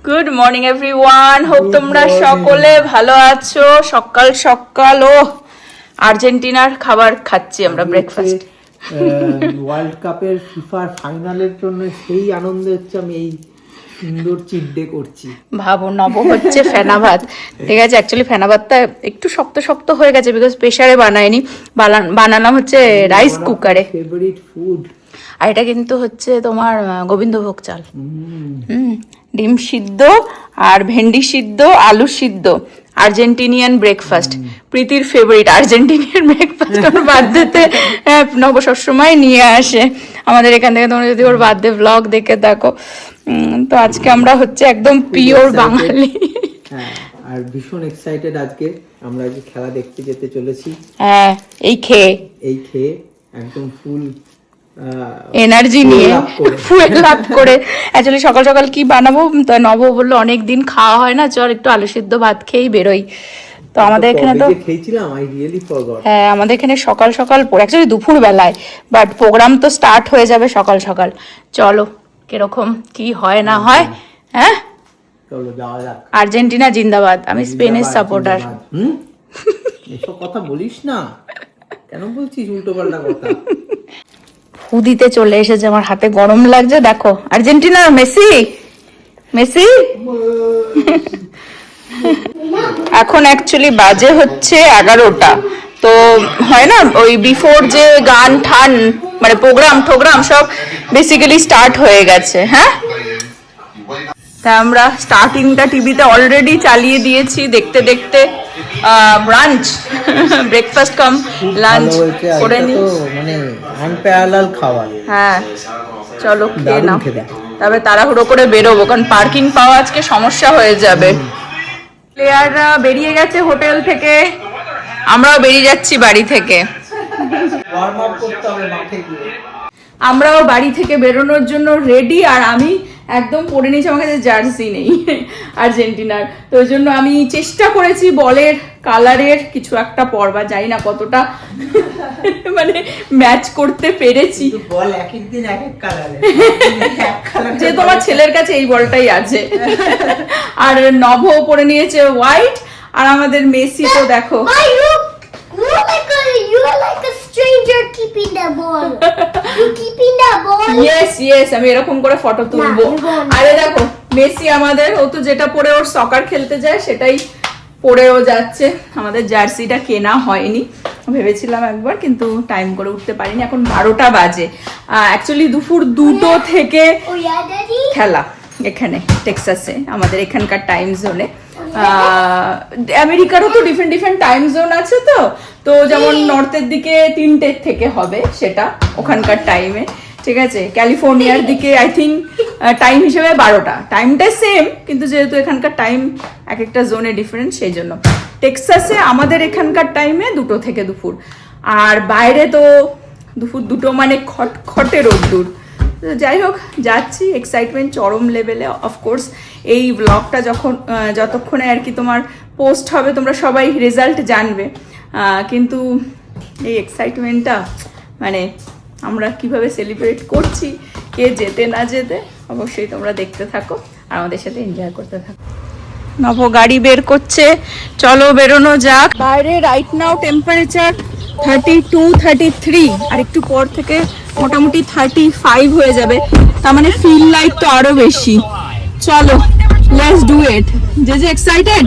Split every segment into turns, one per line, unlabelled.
Good morning everyone, hope তোমরা সকলে ভালো আছো। সকাল সকাল আর্জেন্টিনার খাবার খাচ্ছি আমরা, ব্রেকফাস্ট।
ওয়ার্ল্ড কাপের ফিফার ফাইনালের জন্য সেই আনন্দ হচ্ছে, আমি এই সুন্দর চিট ডে করছি।
ভাবো, নব হচ্ছে ফেনা ভাত। ঠিক আছে, অ্যাকচুয়ালি ফেনা ভাতটা একটু শক্ত শক্ত হয়ে গেছে বিকজ প্রেসারে বানায়নি, বানালাম হচ্ছে রাইস কুকারে।
Favourite food.
আর এটা কিন্তু হচ্ছে তোমার গোবিন্দভোগ চাল। ডিম সিদ্ধ আর ভেন্ডি সিদ্ধ, আলু সিদ্ধ, আর্জেন্টিনিয়ান ব্রেকফাস্ট। প্রীতির ফেভারিট আর্জেন্টিনিয়ান ব্রেকফাস্ট। ওর বার্থডেতে নব সবসময় নিয়ে আসে আমাদের এখান থেকে। তোমরা যদি ওর বার্থডে ব্লগ দেখে থাকো, তো আজকে আমরা হচ্ছে একদম পিওর বাঙালি।
হ্যাঁ, আর ভীষণ এক্সাইটেড আজকে আমরা আজকে খেলা দেখতে যেতে চলেছি।
হ্যাঁ, এই খেয়ে
একদম ফুল
এনার্জি নিয়ে, ফুয়েল আপ করে। অ্যাকচুয়ালি সকাল সকাল কি বানাবো, তো নব বললো অনেকদিন খাওয়া হয় না, চল একটু আলু সিদ্ধ ভাত খেয়েই বেরোই। তো আমাদের এখানে তো
খেয়েছিলাম, আই রিয়েলি ফরগট।
হ্যাঁ, আমাদের এখানে সকাল সকাল অ্যাকচুয়ালি দুপুর বেলায়, বাট প্রোগ্রাম তো স্টার্ট হয়ে যাবে সকাল সকাল। চলো কিরকম কি হয় না হয়। হ্যাঁ,
চলো যাওয়া যাক।
আর্জেন্টিনা জিন্দাবাদ। আমি স্পেনের সাপোর্টার।
এসব কথা বলিস না, কেন বলছিস উল্টো পাল্টা কথা?
হুদিতে চলে এসেছে, আমার হাতে গরম লাগছে। দেখো আর্জেন্টিনা, মেসি মেসি। এখন অ্যাকচুয়ালি বাজে হচ্ছে 11টা। তো হয় না ওই বিফোর যে গান ঠান মানে প্রোগ্রাম সব বেসিক্যালি স্টার্ট হয়ে গেছে। হ্যাঁ, তা আমরা স্টার্টিংটা টিভিতে অলরেডি চালিয়ে দিয়েছি দেখতে দেখতে। ব্রাঞ্চ ব্রেকফাস্ট কাম লাঞ্চ করে নি,
মানে আনপ্যারালাল খাবার।
হ্যাঁ, চলো খেয়ে নাও, তবে তাড়াহুড়ো করে বেরোবো কারণ পার্কিং পাওয়া আজকে সমস্যা হয়ে যাবে। প্লেয়াররা বেরিয়ে গেছে হোটেল থেকে, আমরাও বেরিয়ে যাচ্ছি বাড়ি থেকে। আমরাও বাড়ি থেকে বেরোনোর জন্য রেডি। আর আমি একদম পরে নিয়েছি, আমার কাছে জার্সি নেই আর্জেন্টিনার, তো ওই জন্য আমি চেষ্টা করেছি বলের কালারের কিছু একটা পরবা, জানি না কতটা মানে ম্যাচ করতে পেরেছি।
বল এক এক দিন এক এক কালারের,
যে তোমার ছেলের কাছে এই বলটাই আছে। আর নভ পরে নিয়েছে হোয়াইট, আর আমাদের মেসি তো দেখো।
You are like a stranger keeping the ball. You keeping the ball?
Yes, আমি এরকম করে ফটো তুলবো। আরে দেখো মেসি আমাদের, ও তো যেটা পরে ওর সকার খেলতে যায় সেটাই পরেও যাচ্ছে। আমাদের জার্সিটা কেনা হয়নি, ভেবেছিলাম একবার, কিন্তু টাইম করে উঠতে পারিনি। এখন 12টা বাজে। অ্যাকচুয়ালি দুপুর 2টো থেকে খেলা এখানে টেক্সাসে, আমাদের এখানকার টাইম জোনে। আমেরিকারও তো ডিফারেন্ট টাইম জোন আছে। তো যেমন নর্থের দিকে 3টে থেকে হবে সেটা ওখানকার টাইমে, ঠিক আছে। ক্যালিফোর্নিয়ার দিকে আই থিঙ্ক টাইম হিসেবে 12টা, টাইমটা সেম, কিন্তু যেহেতু এখানকার টাইম এক একটা জোনে ডিফারেন্ট, সেই জন্য টেক্সাসে আমাদের এখানকার টাইমে 2টো থেকে দুপুর। আর বাইরে তো দুপুর 2টো মানে খটখটে রোদ্দুর। যাই হোক, যাচ্ছি, এক্সাইটমেন্ট চরম লেভেলে। অফকোর্স এই ব্লগটা যতক্ষণে আর কি তোমার পোস্ট হবে, তোমরা সবাই রেজাল্ট জানবে, কিন্তু এই এক্সাইটমেন্টটা মানে আমরা কিভাবে সেলিব্রেট করছি, কে যেতে না যেতে, অবশ্যই তোমরা দেখতে থাকো আর আমাদের সাথে এনজয় করতে থাকো। নব গাড়ি বের করছে, চলো বেরোনো যাক। বাইরে রাইট নাও টেম্পারেচার 32-33, আর একটু পর থেকে মোটামুটি 35 হয়ে যাবে, তার মানে ফিল লাইক তো আরো বেশি। চলো লেটস ডু ইট। যে এক্সাইটেড।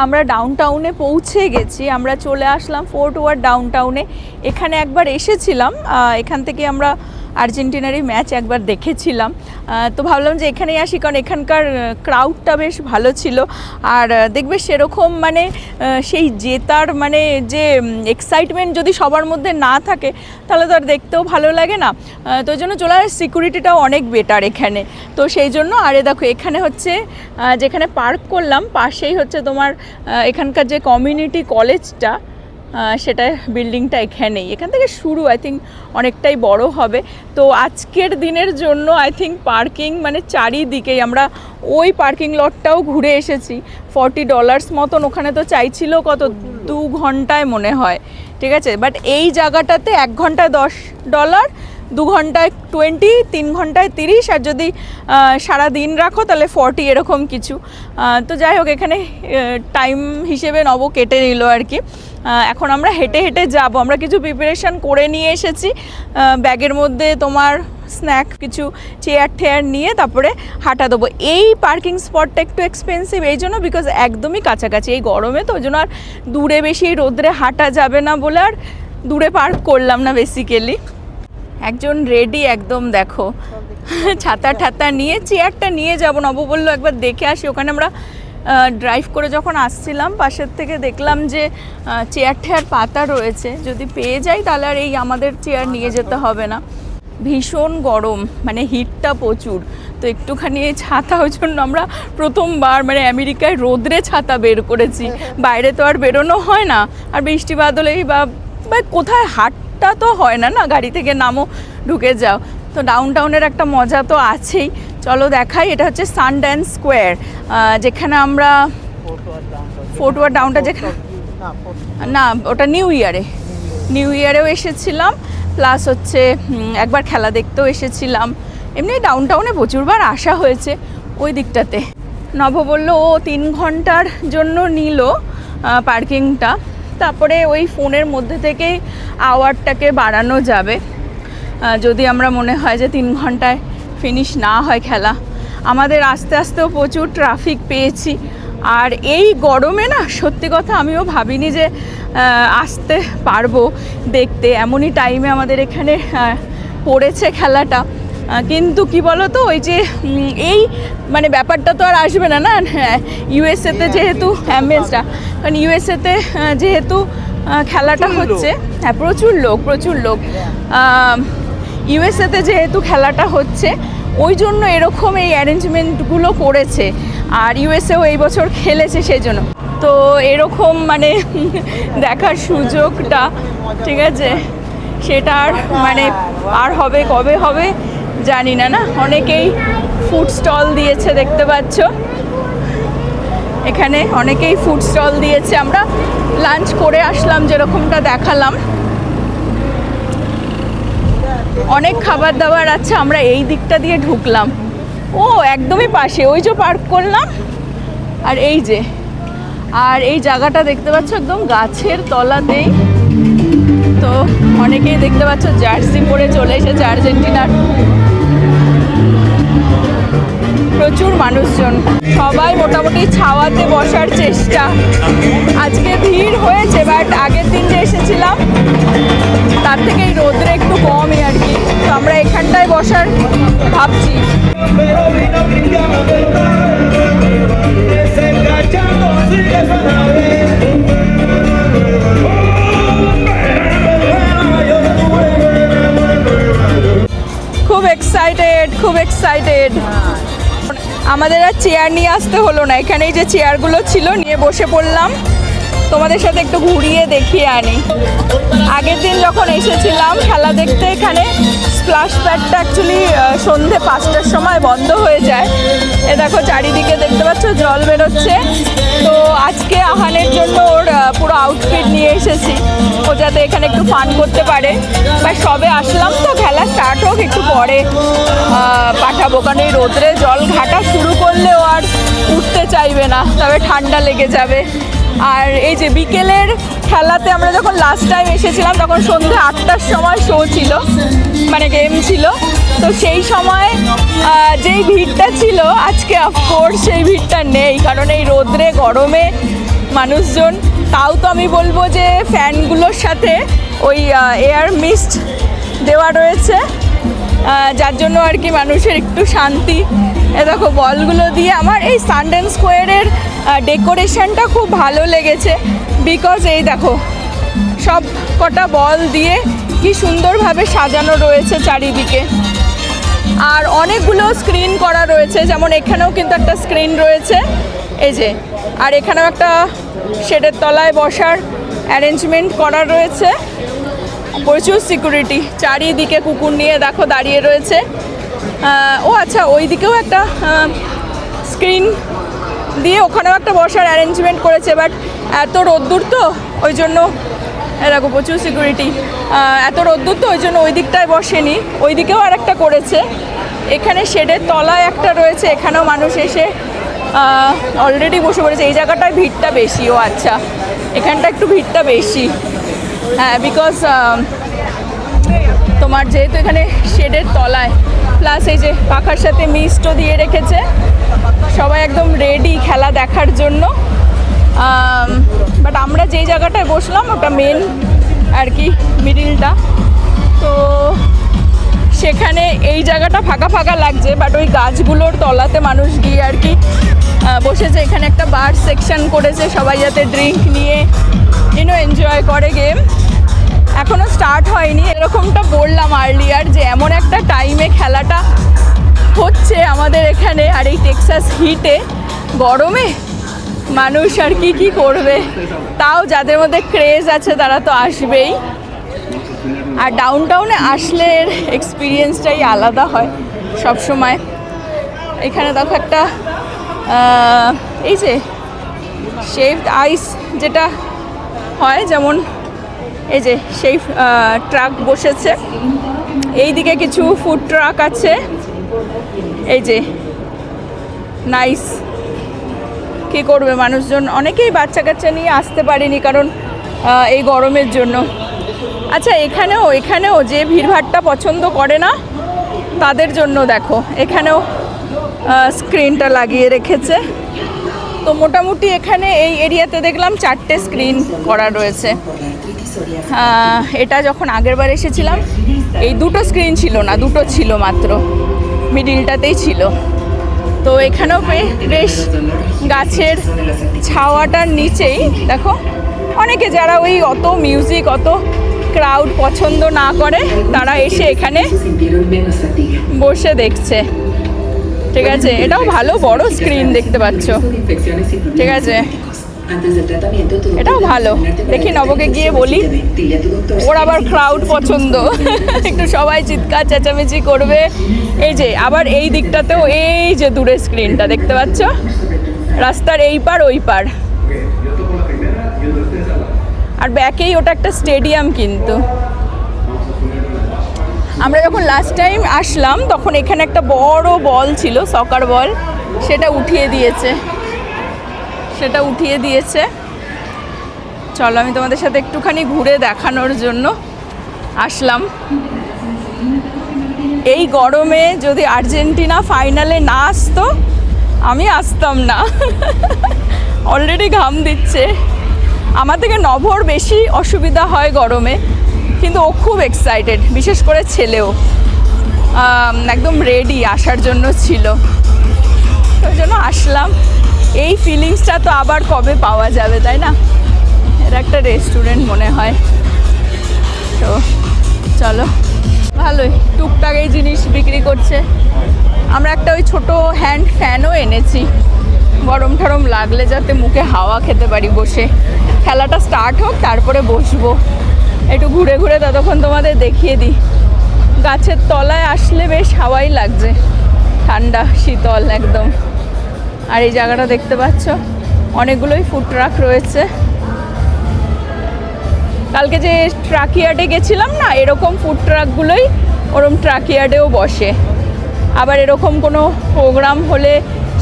আমরা ডাউনটাউনে পৌঁছে গেছি, আমরা চলে আসলাম ফোর্ট ওয়ার্থ ডাউনটাউনে। এখানে একবার এসেছিলাম, এখান থেকে আমরা আর্জেন্টিনারই ম্যাচ একবার দেখেছিলাম। তো ভাবলাম যে এখানেই আসি, কারণ এখানকার ক্রাউডটা বেশ ভালো ছিল। আর দেখবে সেরকম মানে সেই জেতার মানে যে এক্সাইটমেন্ট যদি সবার মধ্যে না থাকে তাহলে তো আর দেখতেও ভালো লাগে না। তো ওই জন্য চলে আসে, সিকিউরিটিটাও অনেক বেটার এখানে। তো সেই জন্য আরে দেখো এখানে হচ্ছে যেখানে পার্ক করলাম পাশেই হচ্ছে তোমার এখানকার যে কমিউনিটি কলেজটা, সেটা বিল্ডিংটা এখানেই, এখান থেকে শুরু আই থিঙ্ক অনেকটাই বড় হবে। তো আজকের দিনের জন্য আই থিঙ্ক পার্কিং মানে চারিদিকেই, আমরা ওই পার্কিং লটটাও ঘুরে এসেছি। $40 মতন, ওখানে তো চাইছিল কত 2 ঘন্টায় মনে হয়, ঠিক আছে। বাট এই জায়গাটাতে 1 ঘন্টায় $10, 2 ঘন্টায় 20, 3 ঘন্টায় 30, আর যদি সারা দিন রাখো তাহলে 40, এরকম কিছু। তো যাই হোক এখানে টাইম হিসেবে নব কেটে নিল আর কি। এখন আমরা হেঁটে হেঁটে যাব, আমরা কিছু প্রিপারেশান করে নিয়ে এসেছি ব্যাগের মধ্যে, তোমার স্ন্যাক কিছু চেয়ার টেয়ার নিয়ে তারপরে হাঁটা দেবো। এই পার্কিং স্পটটা একটু এক্সপেন্সিভ এই জন্য, বিকজ একদমই কাছাকাছি, এই গরমে তো ওই জন্য আর দূরে বেশি রোদ্রে হাঁটা যাবে না বলে আর দূরে পার্ক করলাম না বেসিক্যালি। একজন রেডি একদম, দেখো ছাতা ঠাতা নিয়ে, চেয়ারটা নিয়ে যাবো। নব বললো একবার দেখে আসি, ওখানে আমরা ড্রাইভ করে যখন আসছিলাম পাশের থেকে দেখলাম যে চেয়ার ঠেয়ার পাতা রয়েছে, যদি পেয়ে যাই তাহলে আর এই আমাদের চেয়ার নিয়ে যেতে হবে না। ভীষণ গরম, মানে হিটটা প্রচুর, তো একটুখানি ছাতা, ওই জন্য আমরা প্রথমবার মানে আমেরিকায় রোদ্রে ছাতা বের করেছি। বাইরে তো আর বেরোনো হয় না, আর বৃষ্টি বাদলেই বা কোথায় হাটটা তো হয় না, গাড়ি থেকে নামো ঢুকে যাও। তো ডাউনটাউনের একটা মজা তো আছেই, চলো দেখাই। এটা হচ্ছে সানড্যান্স স্কোয়ার, যেখানে আমরা ফোর্ট ওয়ার্থ ডাউনটা, যেখানে না ওটা নিউ ইয়ারেও এসেছিলাম, প্লাস হচ্ছে একবার খেলা দেখতেও এসেছিলাম। এমনি ডাউনটাউনে প্রচুরবার আসা হয়েছে ওই দিকটাতে। নভ বলল ও 3 ঘন্টার জন্য নিল পার্কিংটা, তারপরে ওই ফোনের মধ্যে থেকেই আওয়ারটাকে বাড়ানো যাবে যদি আমরা মনে হয় যে 3 ঘন্টায় ফিনিশ না হয় খেলা। আমাদের আস্তে আস্তেও প্রচুর ট্রাফিক পেয়েছি, আর এই গরমে না সত্যি কথা আমিও ভাবিনি যে আসতে পারবো দেখতে, এমনই টাইমে আমাদের এখানে পড়েছে খেলাটা। কিন্তু কি বলো তো, ওই যে এই মানে ব্যাপারটা তো আর আসবে না ইউএসএতে যেহেতু ম্যাচটা, কারণ ইউএসএতে যেহেতু খেলাটা হচ্ছে, হ্যাঁ প্রচুর লোক ইউএসএতে যেহেতু খেলাটা হচ্ছে ওই জন্য এরকম এই অ্যারেঞ্জমেন্টগুলো করেছে। আর ইউএসএও এই বছর খেলেছে সেই জন্য, তো এরকম মানে দেখার সুযোগটা, ঠিক আছে, সেটা আর মানে আর হবে কবে হবে জানি না। অনেকেই ফুড স্টল দিয়েছে, দেখতে পাচ্ছ এখানে অনেকেই ফুড স্টল দিয়েছে। আমরা লাঞ্চ করে আসলাম, যেরকমটা দেখালাম, অনেক খাবার দাবার আছে। আমরা এই দিকটা দিয়ে ঢুকলাম, ও একদমই পাশে, ওই যে পার্ক করলাম, আর এই জায়গাটা দেখতে পাচ্ছ একদম গাছের তলাতেই। তো অনেকেই দেখতে পাচ্ছ জার্সি পরে চলে এসেছে আর্জেন্টিনার, প্রচুর মানুষজন, সবাই মোটামুটি ছাওয়াতে বসার চেষ্টা। আজকে ভিড় হয়েছে, বাট আগের দিন যে এসেছিলাম তার থেকে এই রোদ্রে একটু কমই আর কি। তো আমরা এখানটায় বসার ভাবছি। খুব এক্সাইটেড। আমাদের আর চেয়ার নিয়ে আসতে হলো না, এখানেই যে চেয়ারগুলো ছিল নিয়ে বসে পড়লাম। তোমাদের সাথে একটু ঘুরিয়ে দেখিয়ে আনি। আগের দিন যখন এসেছিলাম খেলা দেখতে, এখানে স্প্লাশ প্যাডটা অ্যাকচুয়ালি সন্ধে 5টার সময় বন্ধ হয়ে যায়। এ দেখো চারিদিকে দেখতে পাচ্ছ জল বেরোচ্ছে। তো আজকে আহানের জন্য ওর পুরো আউটফিট নিয়ে এসেছি, ও যাতে এখানে একটু ফান করতে পারে। বা সবে আসলাম তো, খেলা স্টার্ট হোক একটু পরে পাঠাবো, কারণ এই রোদ্রে জল ঘাটা শুরু করলেও আর উঠতে চাইবে না, তবে ঠান্ডা লেগে যাবে। আর এই যে বিকেলের খেলাতে আমরা যখন লাস্ট টাইম এসেছিলাম তখন সন্ধ্যে 8টার সময় শো ছিল, মানে গেম ছিল। তো সেই সময় যেই ভিড়টা ছিল আজকে অফকোর্স সেই ভিড়টা নেই, কারণ এই রোদ্রে গরমে মানুষজন, তাও তো আমি বলবো যে ফ্যানগুলোর সাথে ওই এয়ার মিস্ট দেওয়া রয়েছে, যার জন্য আর কি মানুষের একটু শান্তি। এ দেখো বলগুলো দিয়ে আমার এই সানডেন স্কোয়ারের ডেকোরেশনটা খুব ভালো লেগেছে, বিকজ এই দেখো সব কটা বল দিয়ে কি সুন্দরভাবে সাজানো রয়েছে চারিদিকে। আর অনেকগুলো স্ক্রিন করা রয়েছে, যেমন এখানেও কিন্তু একটা স্ক্রিন রয়েছে এই যে, আর এখানেও একটা শেডের তলায় বসার অ্যারেঞ্জমেন্ট করা রয়েছে। প্রচুর সিকিউরিটি, চারিদিকে কুকুর নিয়ে দেখো দাঁড়িয়ে রয়েছে। ও আচ্ছা, ওই দিকেও একটা স্ক্রিন দিয়ে ওখানেও একটা বসার অ্যারেঞ্জমেন্ট করেছে, বাট এত রোদ্দুর তো ওই জন্য দেখো প্রচুর সিকিউরিটি, এত রোদ্দুর তো ওই জন্য ওই দিকটায় বসেনি, ওই দিকেও আর একটা করেছে। এখানে শেডের তলায় একটা রয়েছে, এখানেও মানুষ এসে অলরেডি বসে পড়েছে। এই জায়গাটায় ভিড়টা বেশি। ও আচ্ছা, এখানটা একটু ভিড়টা বেশি, হ্যাঁ, বিকজ তোমার যেহেতু এখানে শেডের তলায়, প্লাস এই যে পাখার সাথে মিস্টও দিয়ে রেখেছে, সবাই একদম রেডি খেলা দেখার জন্য। বাট আমরা যেই জায়গাটায় বসলাম ওটা মেন আর কি মিডিলটা, তো সেখানে এই জায়গাটা ফাঁকা ফাঁকা লাগছে, বাট ওই গাছগুলোর তলাতে মানুষ গিয়ে আর কি বসেছে। এখানে একটা বার সেকশন করেছে, সবাই যাতে ড্রিঙ্ক নিয়ে এনজয় করে গেম। এখনও স্টার্ট হয়নি, এরকমটা বললাম আর্লিয়ার যে এমন একটা টাইমে খেলাটা হচ্ছে আমাদের এখানে, আর এই টেক্সাস হিটে গরমে মানুষ আর কি করবে। তাও যাদের মধ্যে ক্রেজ আছে তারা তো আসবেই। আর ডাউনটাউনে আসলে এক্সপিরিয়েন্সটাই আলাদা হয় সব সময়। এখানে দেখো একটা এই যে শেভড আইস যেটা হয়, যেমন এই যে সেই ট্রাক বসেছে, এই দিকে কিছু ফুড ট্রাক আছে, এই যে নাইস। কী করবে মানুষজন, অনেকেই বাচ্চা কাচ্চা নিয়ে আসতে পারেনি কারণ এই গরমের জন্য। আচ্ছা, এখানেও যে ভিড়ভাড়টা পছন্দ করে না তাদের জন্য দেখো এখানেও স্ক্রিনটা লাগিয়ে রেখেছে। তো মোটামুটি এখানে এই এরিয়াতে দেখলাম 4টে স্ক্রিন করা রয়েছে। এটা যখন আগেরবার এসেছিলাম এই 2টো স্ক্রিন ছিল না, 2টো ছিল মাত্র, মিডিলটাতেই ছিল। তো এখানেও বেশ গাছের ছাওয়াটার নিচেই দেখো অনেকে যারা ওই অত মিউজিক অত ক্রাউড পছন্দ না করে তারা এসে এখানে বসে দেখছে। ঠিক আছে, এটাও ভালো বড় স্ক্রিন দেখতে পাচ্ছ। ঠিক আছে, এটাও ভালো। দেখি নবকে গিয়ে বলি, ওর আবার ক্রাউড পছন্দ, একটু সবাই চিৎকার চেঁচামেচি করবে। এই যে আবার এই দিকটাতেও এই যে দূরের স্ক্রিনটা দেখতে পাচ্ছ, রাস্তার এই পার ওই পার, আর ব্যাকেই ওটা একটা স্টেডিয়াম। কিন্তু আমরা যখন লাস্ট টাইম আসলাম তখন এখানে একটা বড় বল ছিল, সকার বল, সেটা উঠিয়ে দিয়েছে। চলো আমি তোমাদের সাথে একটুখানি ঘুরে দেখানোর জন্য আসলাম। এই গরমে যদি আর্জেন্টিনা ফাইনালে না আসতো আমি আসতাম না। অলরেডি ঘাম দিচ্ছে। আমার থেকে নভর বেশি অসুবিধা হয় গরমে, কিন্তু ও খুব এক্সাইটেড, বিশেষ করে ছেলেও একদম রেডি আসার জন্য ছিল, ওই জন্য আসলাম। এই ফিলিংসটা তো আবার কবে পাওয়া যাবে, তাই না? এটা একটা রেস্টুরেন্ট মনে হয়। তো চলো, ভালোই টুকটাক এই জিনিস বিক্রি করছে। আমরা একটা ওই ছোটো হ্যান্ড ফ্যানও এনেছি, গরম ঠরম লাগলে যাতে মুখে হাওয়া খেতে পারি বসে। খেলাটা স্টার্ট হোক তারপরে বসবো, একটু ঘুরে ঘুরে ততক্ষণ তোমাদের দেখিয়ে দিই। গাছের তলায় আসলে বেশ হাওয়াই লাগছে, ঠান্ডা শীতল একদম। আর এই জায়গাটা দেখতে পাচ্ছ অনেকগুলোই ফুড ট্রাক রয়েছে। কালকে যে ট্রাক ইয়ার্ডে গেছিলাম না, এরকম ফুড ট্রাকগুলোই ওরকম ট্রাক ইয়ার্ডেও বসে। আবার এরকম কোনো প্রোগ্রাম হলে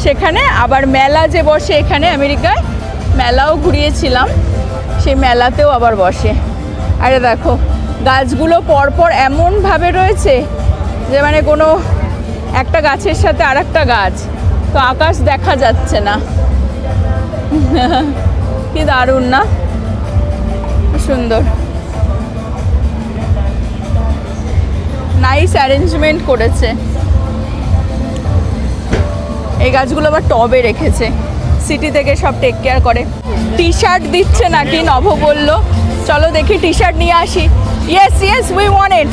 সেখানে, আবার মেলা যে বসে এখানে আমেরিকায়, মেলাও ঘুরিয়েছিলাম, সেই মেলাতেও আবার বসে। আরে দেখো গাছগুলো পরপর এমনভাবে রয়েছে যে মানে কোনো একটা গাছের সাথে আর একটা গাছ, তো আকাশ দেখা যাচ্ছে না। কি দারুণ না, সুন্দর। নাইস অ্যারেঞ্জমেন্ট করেছে। এই গাছগুলো আবার টবে রেখেছে, সিটি থেকে সব টেক কেয়ার করে। টি শার্ট দিচ্ছে নাকি, নভ বললো। চলো দেখি টি শার্ট নিয়ে আসি। Yes yes, we want it.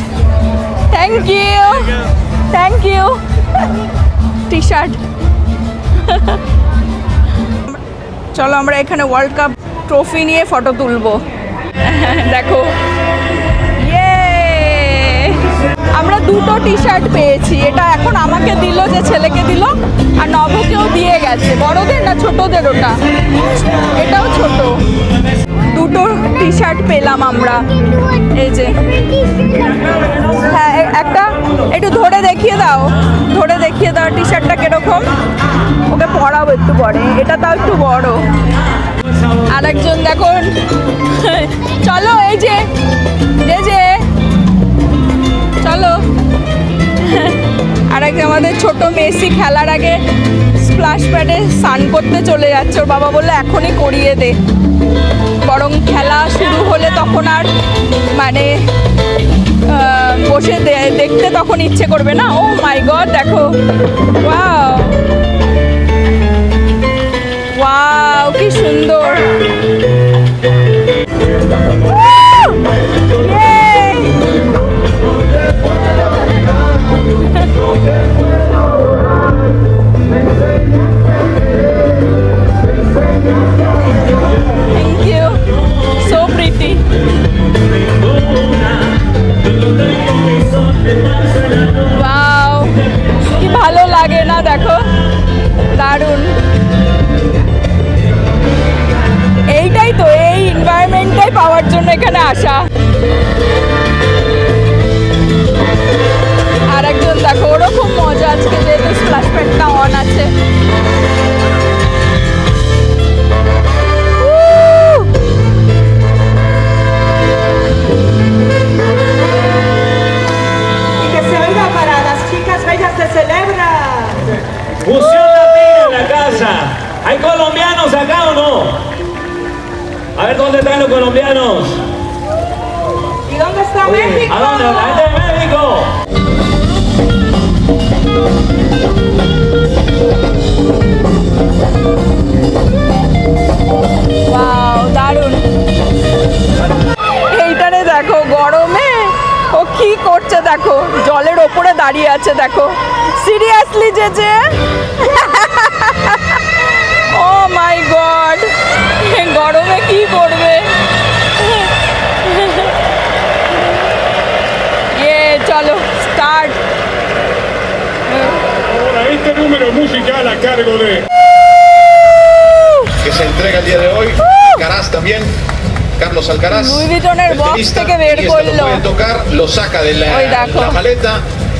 Thank you, thank you. T shirt. চলো আমরা এখানে ওয়ার্ল্ড কাপ ট্রফি নিয়ে ফটো তুলবো। দেখো, ইয়ে, আমরা দুটো টি শার্ট পেয়েছি। এটা এখন আমাকে দিল, যে ছেলেকে দিল, আর নভকেও দিয়ে গেছে। বড়দের না ছোটদের? ওটা, এটাও ছোট। দুটো টি শার্ট পেলাম আমরা। এই যে, হ্যাঁ একটা একটু ধরে দেখিয়ে দাও, ধরে দেখিয়ে দাও টি শার্টটা কিরকম। ওকে পরাবো একটু পরে। এটা তাও একটু বড়। আর একজন দেখো, চলো এই যে, যে চলো। আর এক আমাদের ছোট মেসি খেলার আগে স্প্ল্যাশ প্যাডে স্নান করতে চলে যাচ্ছে। ওর বাবা বললো এখনই করিয়ে দে, বরং খেলা শুরু হলে তখন আর মানে বসে দেখতে তখন ইচ্ছে করবে না। ও মাই গড, দেখো, ওয়াও ওয়াও, কি সুন্দর। Thank you, so pretty. Wow, কি ভালো লাগে না, দেখো, দারুণ। এইটাই তো, এই এনভায়রনমেন্টটাই পাওয়ার জন্য এখানে আসা। আর একজন দেখো, ওরকম মজা আজকে, যেহেতু স্প্ল্যাশ প্যাডটা অন আছে।
Fusión latina en la casa. ¿Hay colombianos acá o no? A ver dónde están los colombianos.
¿Y dónde está México?
¿A dónde? La gente de México.
Wow, দারুণ। এইটারে দেখো, গরমে ও কি করছে দেখো, জলের ওপরে দাঁড়িয়ে আছে দেখো। সিরিয়াসলি যে ও মাই গড, গরমে কি করবে। চলো start.
Ahora este número musical a cargo de...
Que se entrega el día de hoy. Alcaraz también. Carlos Alcaraz.
Louis Vuittoner
el
box
tenista,
থেকে বের
y esto
করলো।
lo puede tocar, lo saca de
Oy, দেখো।
la maleta,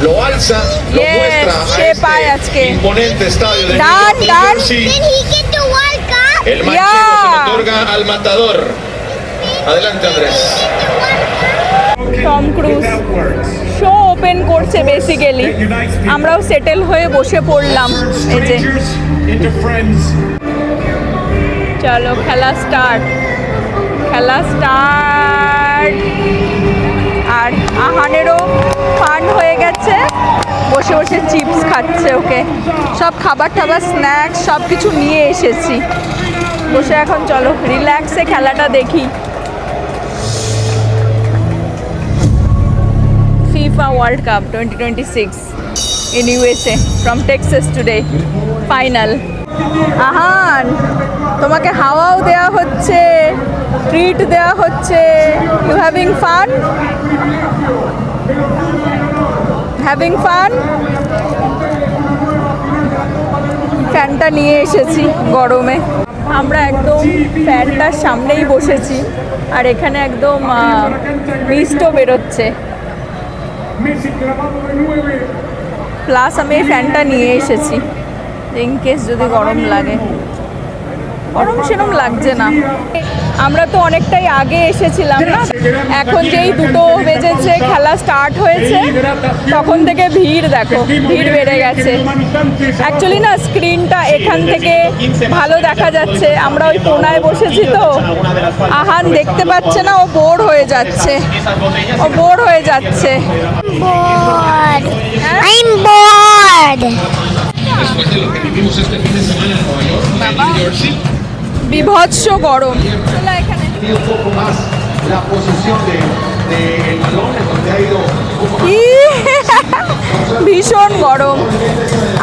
lo alza, lo
Yes,
muestra
সে পায়
a
আজকে।
este imponente estadio de
Dan,
New
Dan.
Jersey.
Did he get the World Cup?
El manchego se
Yeah.
lo otorga al matador. Adelante, Andrés.
Tom Cruise show open করছে basically. আমরাও settle হয়ে বসে পড়লাম। এই যে, চলো খেলা স্টার্ট, খেলা স্টার্ট। আর আহানেরও ফান হয়ে গেছে, বসে বসে চিপস খাচ্ছে। ওকে সব খাবার টাবার স্ন্যাক্স সব কিছু নিয়ে এসেছি। বসে এখন চলো রিল্যাক্সে খেলাটা দেখি। FIFA World Cup 2026 in USA from Texas today. Final. Ahan, তোমাকে হাওয়াও দেওয়া হচ্ছে, ট্রিট দেওয়া হচ্ছে। You having fun? Having fun? ফ্যানটা নিয়ে এসেছি গরমে। আমরা একদম ফ্যানটার সামনেই বসেছি, আর এখানে একদম মিস্টও বেরোচ্ছে। প্লাস আমি এই ফ্যানটা নিয়ে এসেছি ইন কেস যদি গরম লাগে। গরম সেরকম লাগছে না। আমরা তো অনেকটাই আগে এসেছিলাম না, এখন যেই 2টো বেজেছে খেলা স্টার্ট হয়েছে তখন থেকে ভিড় দেখো, ভিড় বেড়ে গেছে। অ্যাকচুয়ালি না স্ক্রিনটা এখান থেকে ভালো দেখা যাচ্ছে, আমরা ওই কোনায় বসেছি তো, আহান দেখতে পাচ্ছে না, ও বোর হয়ে যাচ্ছে, ও বোর হয়ে যাচ্ছে।
Bored. I'm bored.
Después de lo que vivimos este fin de semana en Nueva York, en New Jersey,
বিভৎস গরম। চলো এখানে
un poco más la posesión del balón, en donde ha ido
কি ভীষণ গরম।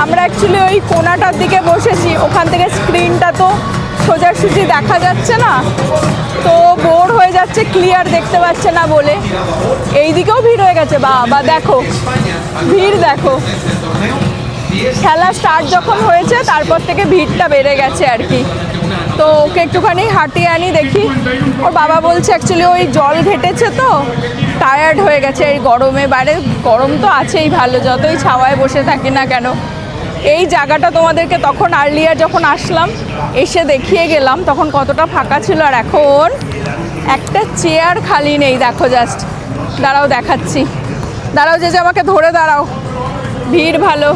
আমরা অ্যাকচুয়ালি ওই কোনাটার দিকে বসেছি, ওখান থেকে স্ক্রিনটা তো সোজাসুজি দেখা যাচ্ছে না, তো বোর হয়ে যাচ্ছে, ক্লিয়ার দেখতে পাচ্ছে না বলে। এই দিকেও ভিড় হয়ে গেছে, বা দেখো ভিড় দেখো। খেলা স্টার্ট যখন হয়েছে তারপর থেকে ভিড়টা বেড়ে গেছে আর কি। তো ওকে একটুখানি হাঁটিয়ে আনি দেখি। ওর বাবা বলছে অ্যাকচুয়ালি ওই জল ঘেটেছে তো টায়ার্ড হয়ে গেছে এই গরমে। বাইরে গরম তো আছেই ভালো, যতই ছাওয়ায় বসে থাকি না কেন। এই জায়গাটা তোমাদেরকে তখন আর্লিয়ার যখন আসলাম এসে দেখিয়ে গেলাম, তখন কতটা ফাঁকা ছিল, আর এখন একটা চেয়ার খালি নেই দেখো। জাস্ট দাঁড়াও দেখাচ্ছি, দাঁড়াও যে আমাকে ধরে দাঁড়াও, ভিড় ভালো।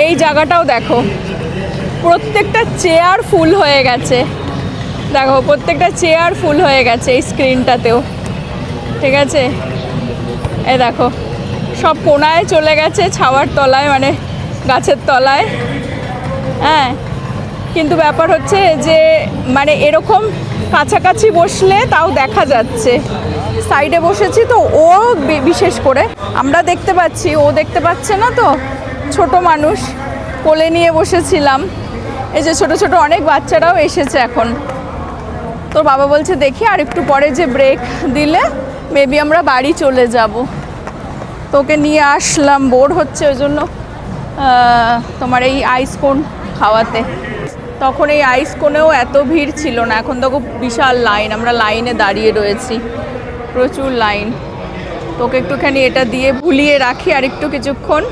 এই জায়গাটাও দেখো, প্রত্যেকটা চেয়ার ফুল হয়ে গেছে, দেখো প্রত্যেকটা চেয়ার ফুল হয়ে গেছে এই স্ক্রিনটাতেও, ঠিক আছে। এই দেখো সব কোনায় চলে গেছে, ছাওয়ার তলায় মানে গাছের তলায়। হ্যাঁ, কিন্তু ব্যাপার হচ্ছে যে মানে এরকম কাছাকাছি বসলে তাও দেখা যাচ্ছে। সাইডে বসেছি তো ও বিশেষ করে আমরা দেখতে পাচ্ছি, ও দেখতে পাচ্ছে না তো, ছোট মানুষ কোলে নিয়ে বসেছিলাম। এই যে ছোট ছোট অনেক বাচ্চারাও এসেছে এখন। তোর বাবা বলছে দেখি আর একটু পরে যে ব্রেক দিলে মেবি আমরা বাড়ি চলে যাব। তোকে নিয়ে আসলাম, বোর হচ্ছে ওই জন্য তোমার এই আইসকোন খাওয়াতে। তখন এই আইসকোনেও এত ভিড় ছিল না, এখন দেখো বিশাল লাইন, আমরা লাইনে দাঁড়িয়ে রয়েছি, প্রচুর লাইন। তোকে একটুখানি এটা দিয়ে ভুলিয়ে রাখি আর একটু কিছুক্ষণ।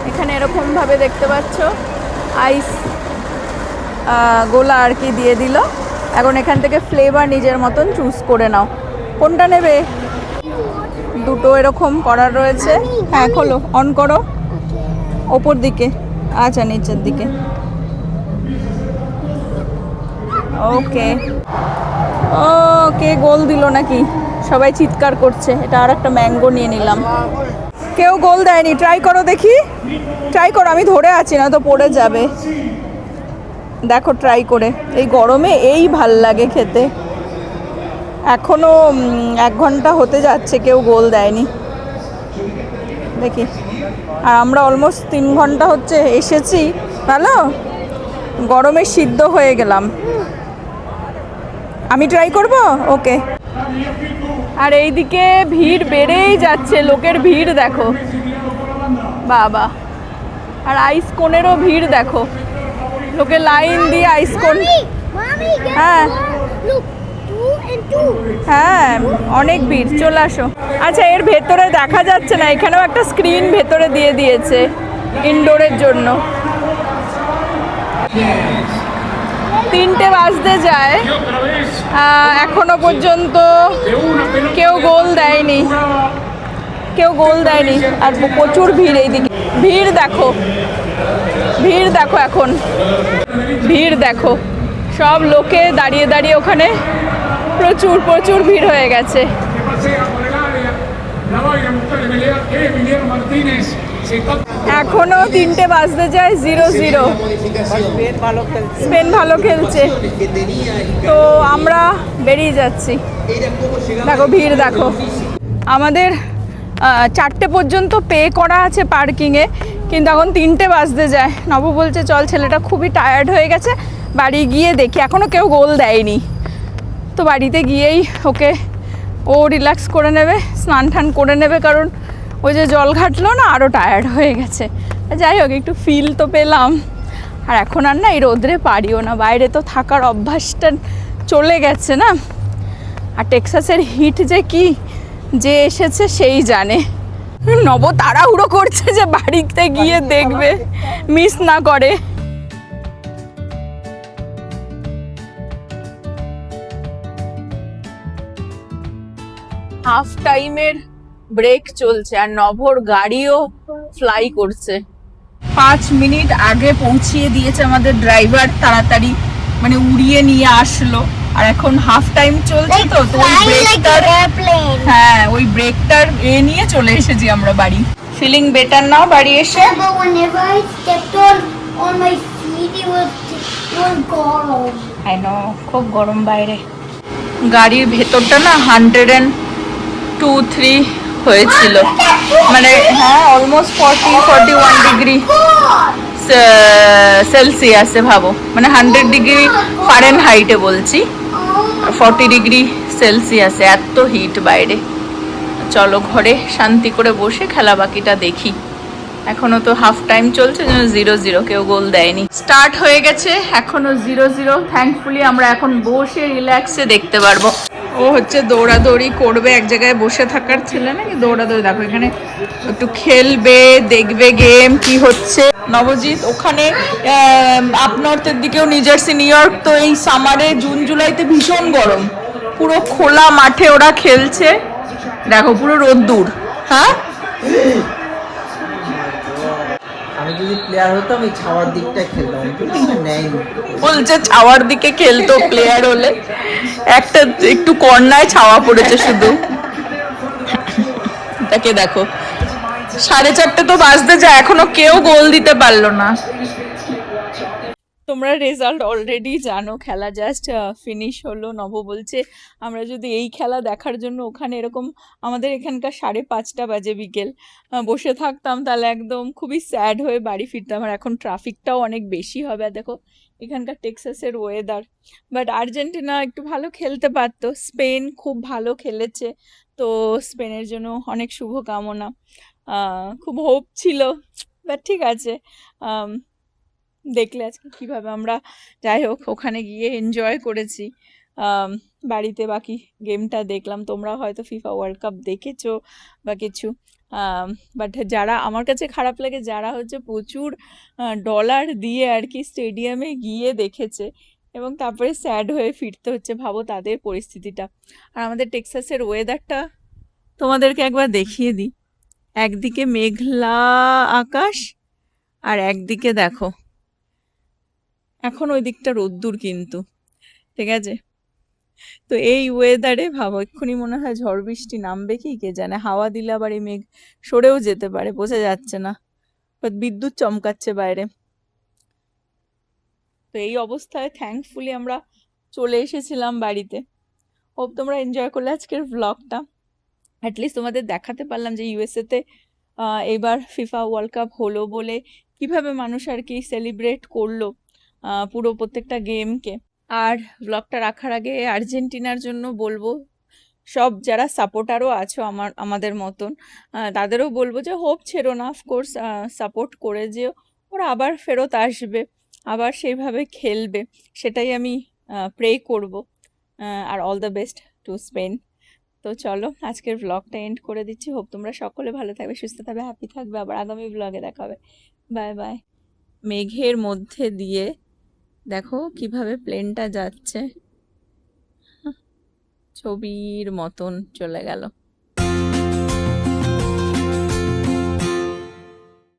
এখানে এরকমভাবে দেখতে পাচ্ছ আইস গোলা আর কি দিয়ে দিল। এখন এখান থেকে ফ্লেভার নিজের মতন চুজ করে নাও, কোনটা নেবে। 2টো এরকম করার রয়েছে। হ্যাঁ খোলো, অন করো, ওপর দিকে, আচ্ছা নিচের দিকে, ওকে। ওকে গোল দিল নাকি, সবাই চিৎকার করছে। এটা আর একটা ম্যাঙ্গো নিয়ে নিলাম। কেউ গোল দেয়নি, ট্রাই করো দেখি, ট্রাই করো, আমি ধরে আছি না তো পড়ে যাবে। দেখো ট্রাই করে, এই গরমে এই ভাল লাগে খেতে। এখনও 1 ঘন্টা হতে যাচ্ছে, কেউ গোল দেয়নি দেখি। আর আমরা অলমোস্ট 3 ঘন্টা হচ্ছে এসেছি, ভালো গরমে সিদ্ধ হয়ে গেলাম। আমি ট্রাই করব, ওকে। আর এইদিকে ভিড় বেড়েই যাচ্ছে, লোকের ভিড় দেখো বাবা। আর আইসকোনেরও ভিড় দেখো, লোকে লাইন দিয়ে আইসকোন।
Mommy, get
হ্যাঁ
look, 2 and 2.
হ্যাঁ অনেক ভিড়, চলে আসো। আচ্ছা এর ভেতরে দেখা যাচ্ছে না, এখানেও একটা স্ক্রিন ভেতরে দিয়ে দিয়েছে ইনডোরের জন্য। 3টে বাজতে যায়, এখনো পর্যন্ত কেউ গোল দেয়নি, কেউ গোল দেয়নি। আর প্রচুর ভিড় এইদিকে, ভিড় দেখো, ভিড় দেখো, এখন ভিড় দেখো, সব লোকে দাঁড়িয়ে দাঁড়িয়ে ওখানে প্রচুর প্রচুর ভিড় হয়ে গেছে। এখনো 3টে বাজতে যায়, 0-0। স্পেন ভালো খেলছে, তো আমরা বেরিয়ে যাচ্ছি। দেখো ভিড় দেখো, আমাদের 4টে পর্যন্ত পে করা আছে পার্কিংয়ে, কিন্তু এখন 3টে বাজতে যায়। নব বলছে চল, ছেলেটা খুবই টায়ার্ড হয়ে গেছে, বাড়ি গিয়ে দেখি। এখনও কেউ গোল দেয়নি, তো বাড়িতে গিয়েই ওকে ও রিল্যাক্স করে নেবে, স্নান টান করে নেবে, কারণ ওই যে জল ঘাটলো না, আরও টায়ার্ড হয়ে গেছে। যাই হোক একটু ফিল তো পেলাম। আর এখন আর না এই রোদ্রে পারিও না, বাইরে তো থাকার অভ্যাসটা চলে গেছে না। আর টেক্সাসের হিট যে কি, যে এসেছে সেই জানে। নব তাড়াহুড়ো করছে যে বাড়িতে গিয়ে দেখবে, মিস না করে। হাফ টাইমের ব্রেক চলছে আর নভর গাড়িও ফ্লাই করছে। 5 মিনিট আগে পৌঁছিয়ে দিয়েছে আমাদের ড্রাইভার, তাড়াতাড়ি মানে উড়িয়ে নিয়ে আসলো। আর এখন হাফ টাইম চলছে তো তো ওই ব্রেকটার, হ্যাঁ ওই ব্রেকটার নিয়ে চলে এসেছি আমরা বাড়ি। ফিলিং বেটার নাও বাড়ি এসে?
Yeah, but whenever I stepped on my feet, it was gone.
I know, খুব গরম বাইরে। গাড়ির ভেতরটা না 102-3 হয়েছিল, মানে হ্যাঁ অলমোস্ট 40-41 ডিগ্রি সেলসিয়াসে ভাবো, মানে 100 ডিগ্রি ফারেনহাইটে বলছি, 40 ডিগ্রি সেলসিয়াসে, এত হিট বাইরে। চলো ঘরে শান্তি করে বসে খেলা বাকিটা দেখি। এখনো তো হাফ টাইম চলছে, 0-0, কেউ গোল দেয়নি। স্টার্ট হয়ে গেছে, এখনো 0-0। থ্যাঙ্কফুলি আমরা এখন বসে রিল্যাক্সে দেখতে পারবো। ও হচ্ছে দৌড়াদৌড়ি করবে, এক জায়গায় বসে থাকার ছেলে নাকি, দৌড়াদৌড়ি। দেখো এখানে একটু খেলবে, দেখবে গেম কি হচ্ছে। নবজিৎ ওখানে আপ নর্থের দিকেও নিউ জার্সি, নিউ ইয়র্ক তো এই সামারে জুন জুলাইতে ভীষণ গরম, পুরো খোলা মাঠে ওরা খেলছে। দেখো পুরো রোদ্দুর। হ্যাঁ
আমি যদি প্লেয়ার হতাম এই ছাওয়ার দিকটা খেলতাম, কিন্তু নেয়নি।
বলছে ছাওয়ার দিকে খেলতো প্লেয়ার হলে, একটা একটু কর্নায় ছাওয়া পড়েছে শুধু। তাকে দেখো 4:30 তো বাজতে যায়, এখনো কেউ গোল দিতে পারলো না। তোমরা রেজাল্ট অলরেডি জানো, খেলা জাস্ট ফিনিশ হলো। নব বলছে আমরা যদি এই খেলা দেখার জন্য ওখানে এরকম আমাদের এখানকার 5:30 বাজে বিকেল বসে থাকতাম, তাহলে একদম খুবই স্যাড হয়ে বাড়ি ফিরতাম। আর এখন ট্রাফিকটাও অনেক বেশি হবে। আর দেখো এখানকার টেক্সাসের ওয়েদার। বাট আর্জেন্টিনা একটু ভালো খেলতে পারতো, স্পেন খুব ভালো খেলেছে, তো স্পেনের জন্য অনেক শুভকামনা। খুব হোপ ছিল, বাট ঠিক আছে, দেখলে আজকে কিভাবে আমরা যাই হোক ওখানে গিয়ে এনজয় করেছি। বাড়িতে বাকি গেমটা দেখলাম। তোমরা হয়তো ফিফা ওয়ার্ল্ড কাপ দেখেছো বা কিছু, বাট যারা, আমার কাছে খারাপ লাগে যারা হচ্ছে প্রচুর ডলার দিয়ে আর কি স্টেডিয়ামে গিয়ে দেখেছে এবং তারপরে স্যাড হয়ে ফিরতে হচ্ছে, ভাবো তাদের পরিস্থিতিটা। আর আমাদের টেক্সাসের ওয়েদারটা তোমাদেরকে একবার দেখিয়ে দিই। একদিকে মেঘলা আকাশ আর একদিকে দেখো এখন ওই দিকটা রোদ্দুর কিন্তু, ঠিক আছে। তো এই ওয়েদারে ভাবো এক্ষুনি মনে হয় ঝড় বৃষ্টি নামবে কি কে জানে, হাওয়া দিলে আবার এই মেঘ সরেও যেতে পারে, বোঝা যাচ্ছে না, বিদ্যুৎ চমকাচ্ছে বাইরে। তো এই অবস্থায় থ্যাঙ্কফুলি আমরা চলে এসেছিলাম বাড়িতে। হোপ তোমরা এনজয় করলে আজকের ব্লগটা, অ্যাটলিস্ট তোমাদের দেখাতে পারলাম যে ইউএসএতে এবার ফিফা ওয়ার্ল্ড কাপ হলো বলে কিভাবে মানুষ আর কি সেলিব্রেট করলো পুরো প্রত্যেকটা গেমকে। আর ব্লগটা রাখার আগে আর্জেন্টিনার জন্য বলবো, সব যারা সাপোর্টারও আছো আমাদের মতন, তাদেরও বলবো যে হোপ ছেড়ো না, অফকোর্স সাপোর্ট করে যে ওরা আবার ফেরত আসবে, আবার সেইভাবে খেলবে, সেটাই আমি প্রে করব। আর all the best to Spain. তো চলো আজকের ব্লগটা এন্ড করে দিচ্ছি। হোপ তোমরা সকলে ভালো থাকবে, সুস্থ থাকবে, হ্যাপি থাকবে। আবার আগামী ব্লগে দেখা হবে। Bye bye. মেঘের মধ্যে দিয়ে দেখো কিভাবে প্লেনটা যাচ্ছে, ছবির মতন চলে গেল।